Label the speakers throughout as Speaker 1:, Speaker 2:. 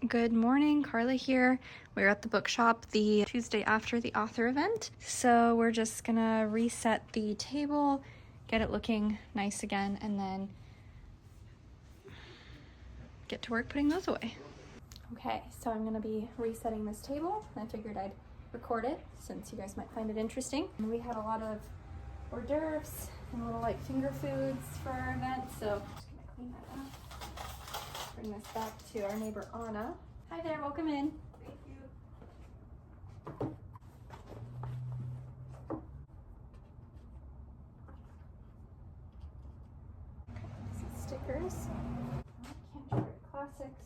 Speaker 1: Good morning, Carla here. We're at the bookshop the Tuesday after the author event. So we're just gonna reset the table, get it looking nice again, and then get to work putting those away. Okay, so I'm gonna be resetting this table. I figured I'd record it since you guys might find it interesting. And we had a lot of hors d'oeuvres and little like finger foods for our event, so I'm just gonna clean that up. Bring this back to our neighbor Anna. Hi there, welcome in.
Speaker 2: Thank you.
Speaker 1: Some stickers. Canterbury Classics.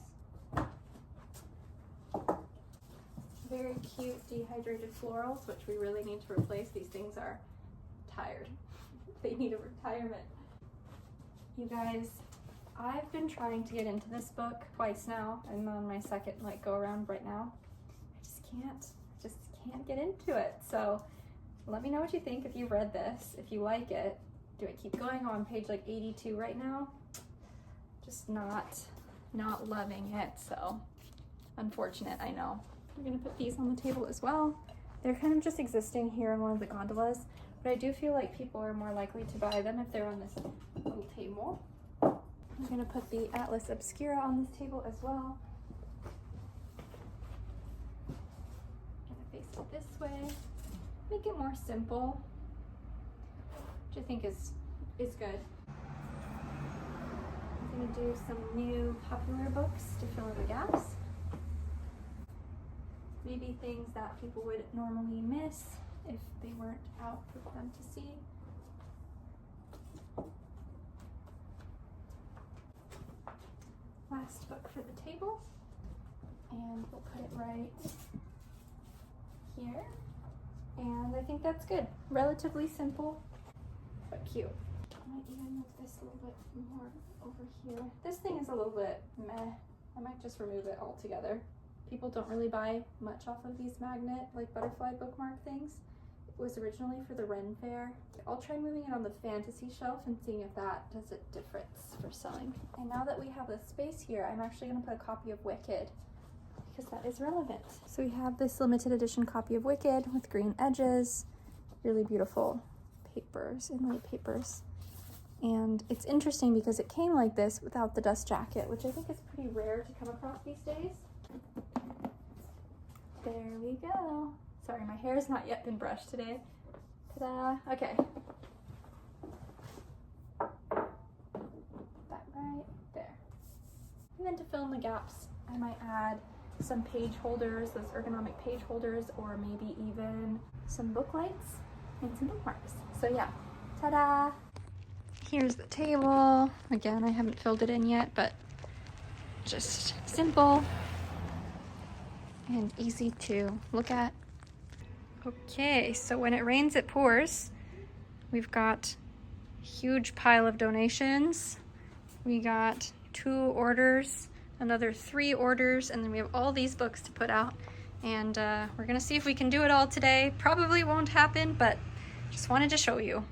Speaker 1: Very cute dehydrated florals, which we really need to replace. These things are tired. They need a retirement. You guys, I've been trying to get into this book twice now. I'm on my second go around right now. I just can't get into it. So let me know what you think if you've read this, if you like it. Do I keep going on page 82 right now? Just not loving it, so unfortunate, I know. We're gonna put these on the table as well. They're kind of just existing here in one of the gondolas, but I do feel like people are more likely to buy them if they're on this little table. I'm gonna put the Atlas Obscura on this table as well. Gonna face it this way. Make it more simple, which I think is good. I'm gonna do some new popular books to fill in the gaps. Maybe things that people would normally miss if they weren't out for them to see. Last book for the table, and we'll put it right here. And I think that's good. Relatively simple, but cute. I might even move this a little bit more over here. This thing is a little bit meh. I might just remove it altogether. People don't really buy much off of these magnet, butterfly bookmark things. It was originally for the Ren Fair. I'll try moving it on the fantasy shelf and seeing if that does a difference for selling. And now that we have the space here, I'm actually gonna put a copy of Wicked because that is relevant. So we have this limited edition copy of Wicked with green edges, really beautiful papers, inlaid papers. And it's interesting because it came like this without the dust jacket, which I think is pretty rare to come across these days. There we go. Sorry, my hair has not yet been brushed today. Ta-da! Okay. That right there. And then to fill in the gaps, I might add some page holders, those ergonomic page holders, or maybe even some book lights and some bookmarks. So yeah, ta-da! Here's the table. Again, I haven't filled it in yet, but just simple and easy to look at. Okay, so when it rains, it pours. We've got a huge pile of donations. We got 2 orders, another 3 orders, and then we have all these books to put out. And we're gonna see if we can do it all today. Probably won't happen, but just wanted to show you.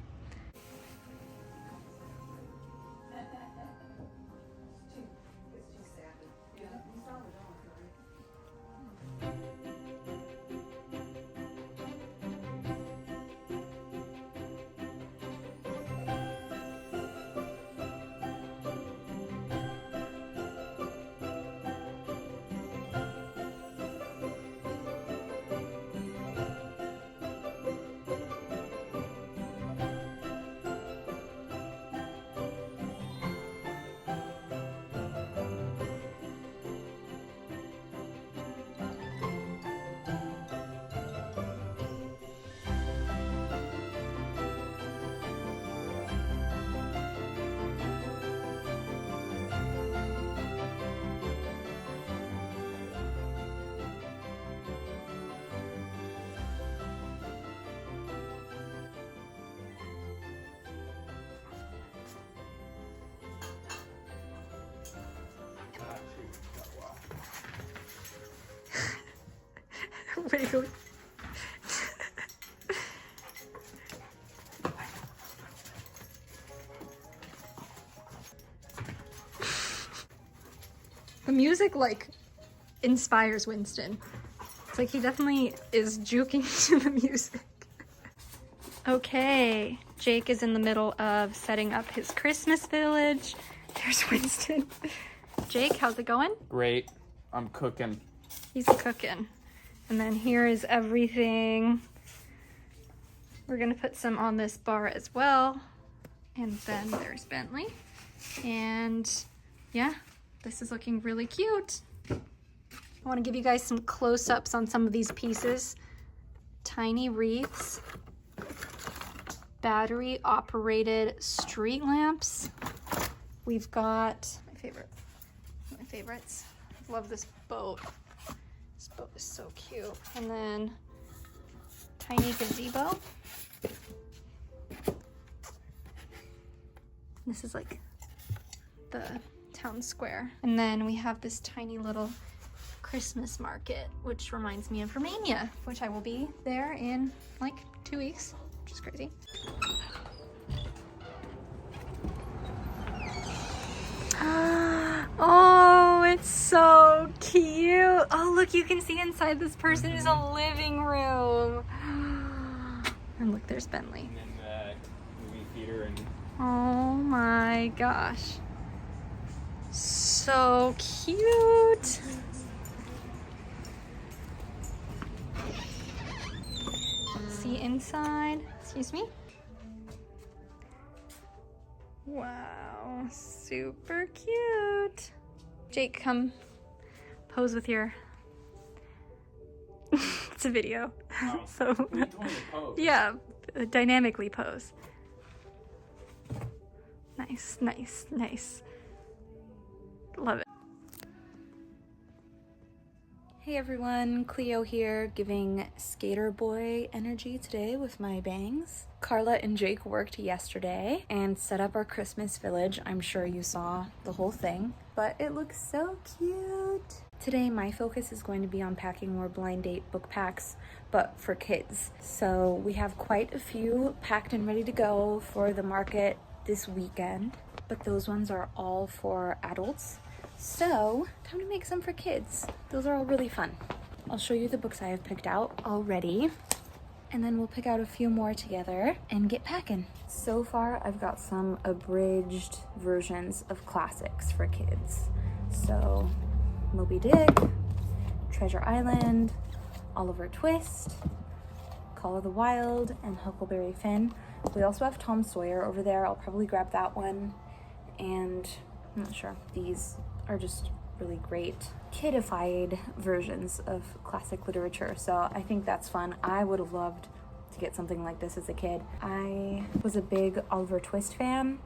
Speaker 1: Wait. The music inspires Winston. It's like he definitely is juking to the music. Okay, Jake is in the middle of setting up his Christmas village. There's Winston. Jake, how's it going?
Speaker 2: Great. I'm cooking.
Speaker 1: He's cooking. And then here is everything. We're gonna put some on this bar as well. And then there's Bentley. And yeah, this is looking really cute. I wanna give you guys some close-ups on some of these pieces. Tiny wreaths. Battery operated street lamps. We've got my favorites. Love this boat. This boat is so cute. And then tiny gazebo. This is like the town square. And then we have this tiny little Christmas market, which reminds me of Romania, which I will be there in like 2 weeks, which is crazy. Oh, it's so cute. Oh, look, you can see inside this person is a living room. And look, there's Bentley.
Speaker 2: And then the movie theater and...
Speaker 1: Oh my gosh. So cute. See inside. Excuse me. Wow, super cute. Jake, come pose with your... It's a video.
Speaker 2: Oh,
Speaker 1: So,
Speaker 2: you told me to pose.
Speaker 1: yeah, dynamically pose. Nice, nice, nice. Love it.
Speaker 3: Hey everyone, Clio here, giving skater boy energy today with my bangs. Carla and Jake worked yesterday and set up our Christmas village. I'm sure you saw the whole thing, but it looks so cute. Today my focus is going to be on packing more blind date book packs, but for kids. So we have quite a few packed and ready to go for the market this weekend, but those ones are all for adults. So, time to make some for kids. Those are all really fun. I'll show you the books I have picked out already, and then we'll pick out a few more together and get packing. So far, I've got some abridged versions of classics for kids. So, Moby Dick, Treasure Island, Oliver Twist, Call of the Wild, and Huckleberry Finn. We also have Tom Sawyer over there. I'll probably grab that one, and I'm not sure. These are just really great kidified versions of classic literature, so I think that's fun. I would have loved to get something like this as a kid. I was a big Oliver Twist fan,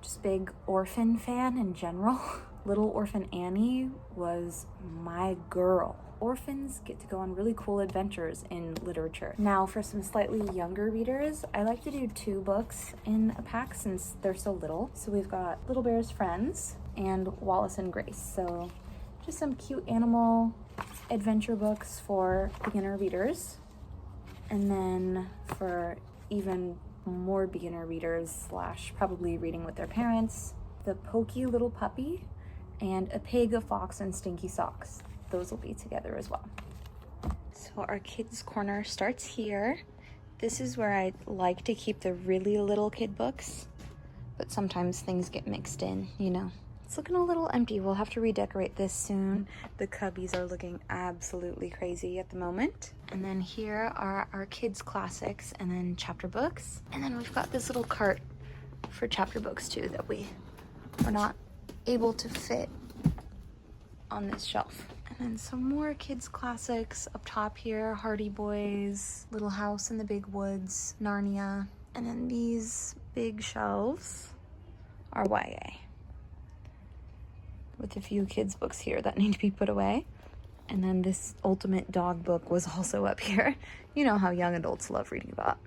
Speaker 3: just big orphan fan in general. Little Orphan Annie was my girl. Orphans get to go on really cool adventures in literature. Now, for some slightly younger readers, I like to do 2 books in a pack since they're so little. So we've got Little Bear's Friends and Wallace and Grace. So just some cute animal adventure books for beginner readers. And then for even more beginner readers / probably reading with their parents, The Pokey Little Puppy and A Pig, a Fox, and Stinky Socks. Those will be together as well. So our kids corner starts here. This is where I like to keep the really little kid books, but sometimes things get mixed in, you know. It's looking a little empty. We'll have to redecorate this soon. The cubbies are looking absolutely crazy at the moment. And then here are our kids' classics and then chapter books. And then we've got this little cart for chapter books too that we are not able to fit on this shelf. And then some more kids' classics up top here. Hardy Boys, Little House in the Big Woods, Narnia. And then these big shelves are YA, with a few kids' books here that need to be put away. And then this ultimate dog book was also up here. You know how young adults love reading about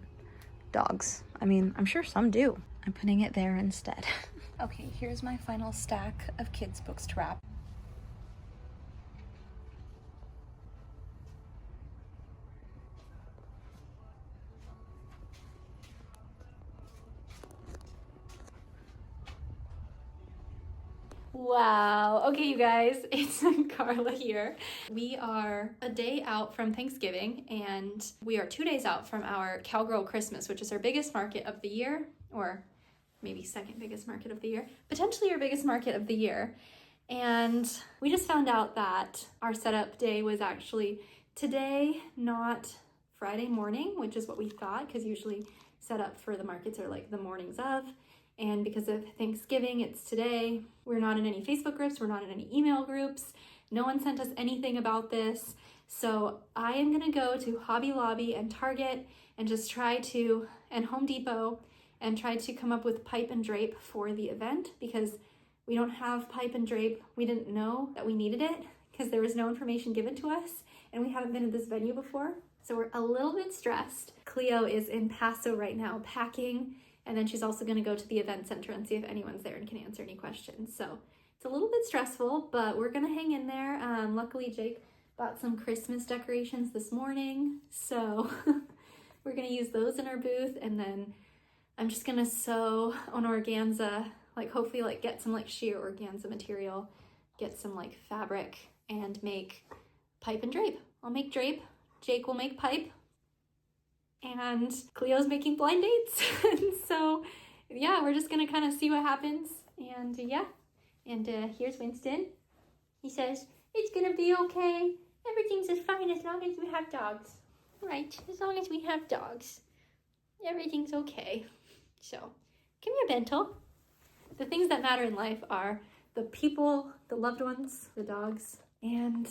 Speaker 3: dogs. I mean, I'm sure some do. I'm putting it there instead. Okay, here's my final stack of kids' books to wrap.
Speaker 1: Wow. Okay, you guys, it's Carla here. We are a day out from Thanksgiving, and we are 2 days out from our Cowgirl Christmas, which is our biggest market of the year, or maybe second biggest market of the year, potentially our biggest market of the year. And we just found out that our setup day was actually today, not Friday morning, which is what we thought, because usually setup for the markets are like the mornings of. And because of Thanksgiving, it's today. We're not in any Facebook groups, we're not in any email groups. No one sent us anything about this. So I am gonna go to Hobby Lobby and Target and just and Home Depot, and try to come up with pipe and drape for the event, because we don't have pipe and drape. We didn't know that we needed it because there was no information given to us, and we haven't been at this venue before. So we're a little bit stressed. Clio is in Paso right now packing, and then she's also gonna go to the event center and see if anyone's there and can answer any questions. So it's a little bit stressful, but we're gonna hang in there. Luckily, Jake bought some Christmas decorations this morning, so we're gonna use those in our booth, and then I'm just gonna sew on organza, like hopefully like get some like sheer organza material, get some like fabric, and make pipe and drape. I'll make drape, Jake will make pipe, and Cleo's making blind dates. And so yeah, we're just gonna kind of see what happens. And yeah, and here's Winston. He says, it's gonna be okay. Everything's just fine as long as we have dogs. Right, as long as we have dogs, everything's okay. So come here, Bento. The things that matter in life are the people, the loved ones, the dogs, and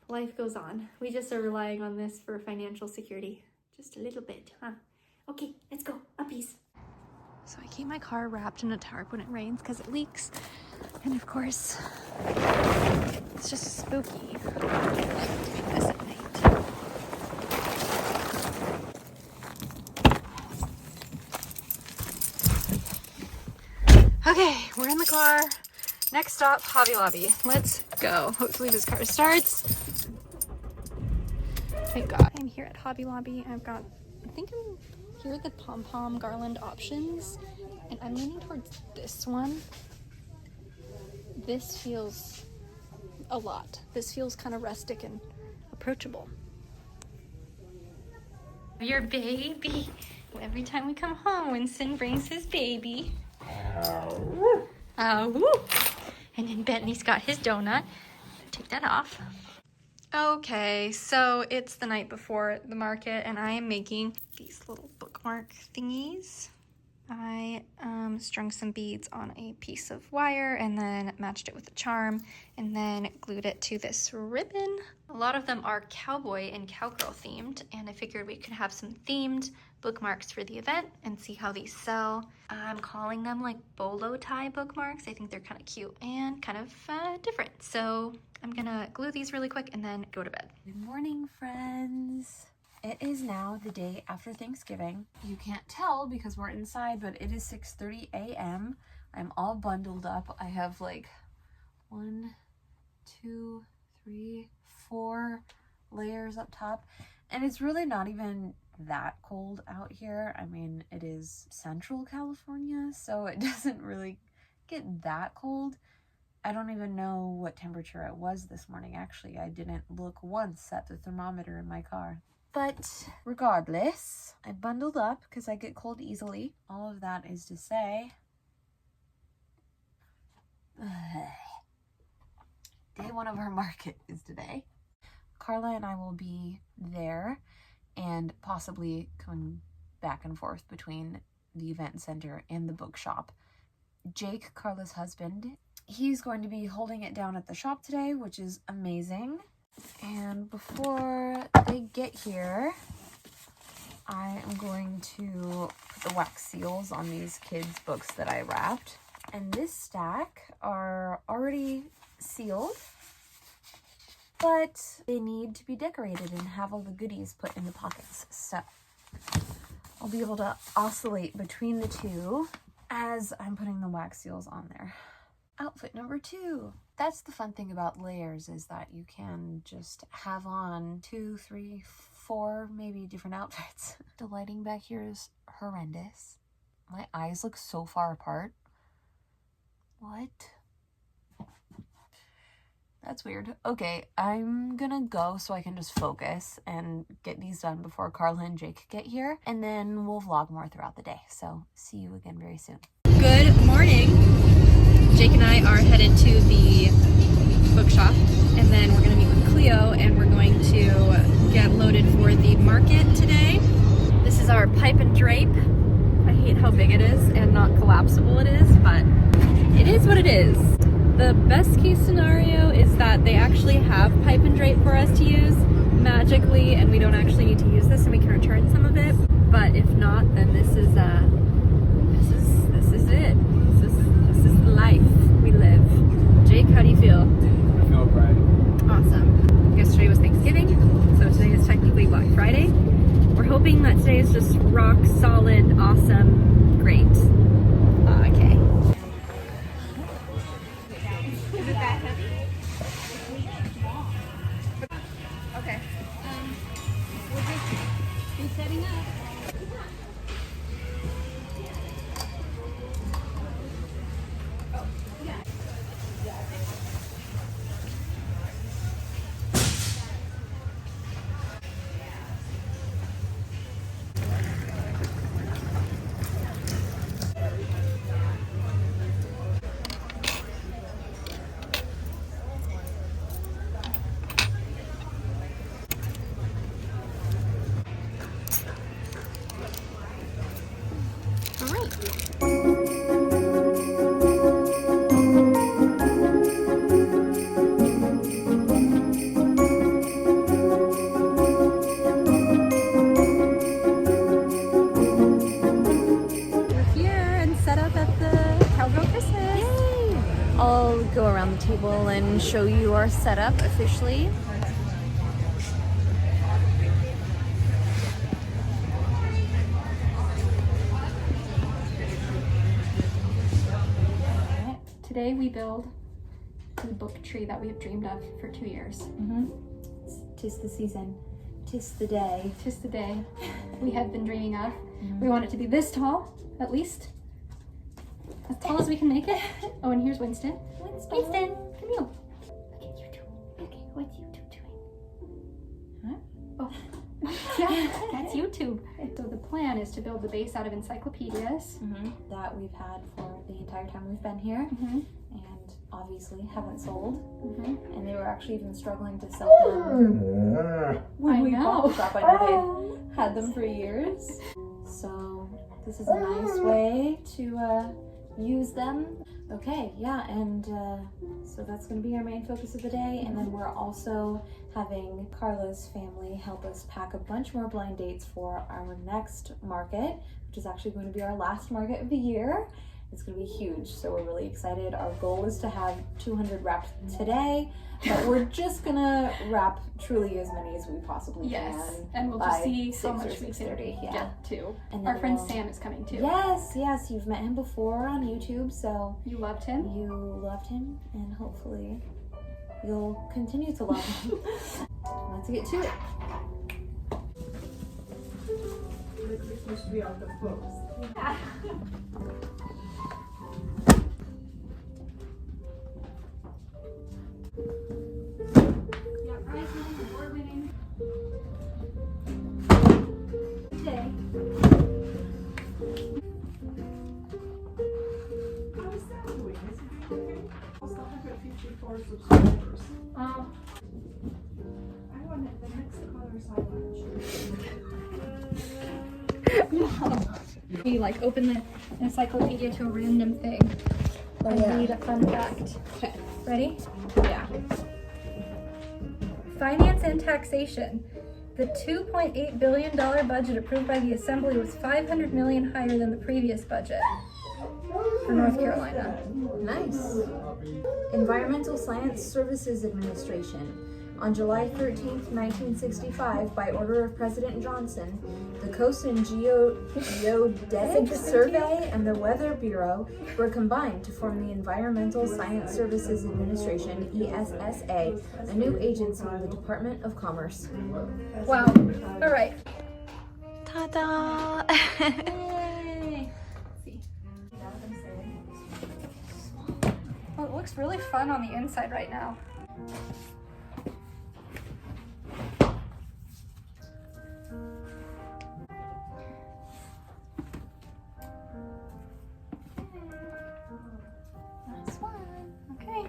Speaker 1: life goes on. We just are relying on this for financial security. Just a little bit, huh? Okay, let's go. Uppies. So I keep my car wrapped in a tarp when it rains because it leaks. And of course, it's just spooky doing this at night. Okay, we're in the car. Next stop, Hobby Lobby. Let's go. Hopefully this car starts. Thank God. I'm here at Hobby Lobby. I think I'm here at the pom-pom garland options, and I'm leaning towards this one. This feels a lot. This feels kind of rustic and approachable. Your baby. Every time we come home, Winston brings his baby. Woo. And then Bentley's got his donut. Take that off. Okay, so it's the night before the market, and I am making these little bookmark thingies. I strung some beads on a piece of wire and then matched it with a charm and then glued it to this ribbon. A lot of them are cowboy and cowgirl themed, and I figured we could have some themed bookmarks for the event and see how these sell. I'm calling them like bolo tie bookmarks. I think they're kind of cute and kind of different. So I'm gonna glue these really quick and then go to bed.
Speaker 3: Good morning, friends. It is now the day after Thanksgiving. You can't tell because we're inside, but it is 6:30 a.m. I'm all bundled up. I have like 1, 2, 3, 4 layers up top, and it's really not even that cold out here. I mean, it is Central California, so it doesn't really get that cold. I don't even know what temperature it was this morning. Actually, I didn't look once at the thermometer in my car. But regardless, I bundled up because I get cold easily. All of that is to say, day one of our market is today. Carla and I will be there and possibly coming back and forth between the event center and the bookshop. Jake, Carla's husband, he's going to be holding it down at the shop today, which is amazing. And before they get here, I am going to put the wax seals on these kids' books that I wrapped. And this stack are already sealed, but they need to be decorated and have all the goodies put in the pockets. So I'll be able to oscillate between the two as I'm putting the wax seals on there. Outfit number 2. That's the fun thing about layers, is that you can just have on 2, 3, 4 maybe different outfits. The lighting back here is horrendous. My eyes look so far apart. What? That's weird. Okay, I'm gonna go so I can just focus and get these done before Carla and Jake get here, and then we'll vlog more throughout the day. So see you again very soon. Good morning. Jake and I are headed to the bookshop, and then we're gonna meet with Clio, and we're going to get loaded for the market today. This is our pipe and drape. I hate how big it is and not collapsible it is, but it is what it is. The best case scenario is that they actually have pipe and drape for us to use magically, and we don't actually need to use this and we can return some of it. But if not, then this is it. This is the life we live. Jake, how do you feel?
Speaker 2: I feel great.
Speaker 3: Awesome. Yesterday was Thanksgiving, so today is technically Black Friday. We're hoping that today is just rock solid, awesome, great. Okay. Is it that heavy? Okay. We'll just be setting up. I'll go around the table and show you our setup officially.
Speaker 1: Today we build the book tree that we have dreamed of for 2 years.
Speaker 3: Tis the season. Tis the day.
Speaker 1: Tis the day we have been dreaming of. We want it to be this tall, at least. As tall as we can make it. Oh, and here's Winston. Winston, come here. Look at YouTube. Okay, what's YouTube doing? Huh? Oh, yeah, that's YouTube. So the plan is to build the base out of encyclopedias.
Speaker 3: That we've had for the entire time we've been here. And obviously haven't sold. And they were actually even struggling to sell them when we bought the shop. I know they had them for years. So this is a nice way to use them. Okay, yeah, and so that's going to be our main focus of the day, and then we're also having Carla's family help us pack a bunch more blind dates for our next market, which is actually going to be our last market of the year. It's going to be huge, so we're really excited. Our goal is to have 200 wrapped today, but we're just going to wrap truly as many as we possibly can.
Speaker 1: And we'll just see how much we can get to. And our friend Sam is coming too.
Speaker 3: Yes, you've met him before on YouTube, so
Speaker 1: you loved him,
Speaker 3: and hopefully you'll continue to love him. Let's get to it.
Speaker 4: Christmas tree on the books. Subscribers. I wanted the next colors I
Speaker 1: We like open the encyclopedia to a random thing. Read a fun fact. Okay, ready?
Speaker 3: Yeah.
Speaker 1: Finance and taxation. The $2.8 billion budget approved by the Assembly was $500 million higher than the previous budget for North Carolina.
Speaker 3: Nice. Environmental Science Services Administration. On July 13th, 1965, by order of President Johnson, the Coast and Geodetic Survey and the Weather Bureau were combined to form the Environmental Science Services Administration, ESSA, a new agency of the Department of Commerce.
Speaker 1: Wow. All right.
Speaker 3: Ta-da!
Speaker 1: Yay. See. Well, it looks really fun on the inside right now.
Speaker 3: Last one. Okay.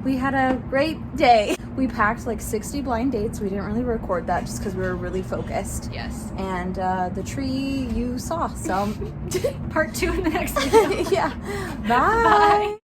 Speaker 3: We had a great day. We packed like 60 blind dates. We didn't really record that just because we were really focused.
Speaker 1: Yes.
Speaker 3: And the tree you saw, so
Speaker 1: Part 2 in the next video.
Speaker 3: yeah. Bye.
Speaker 1: Bye.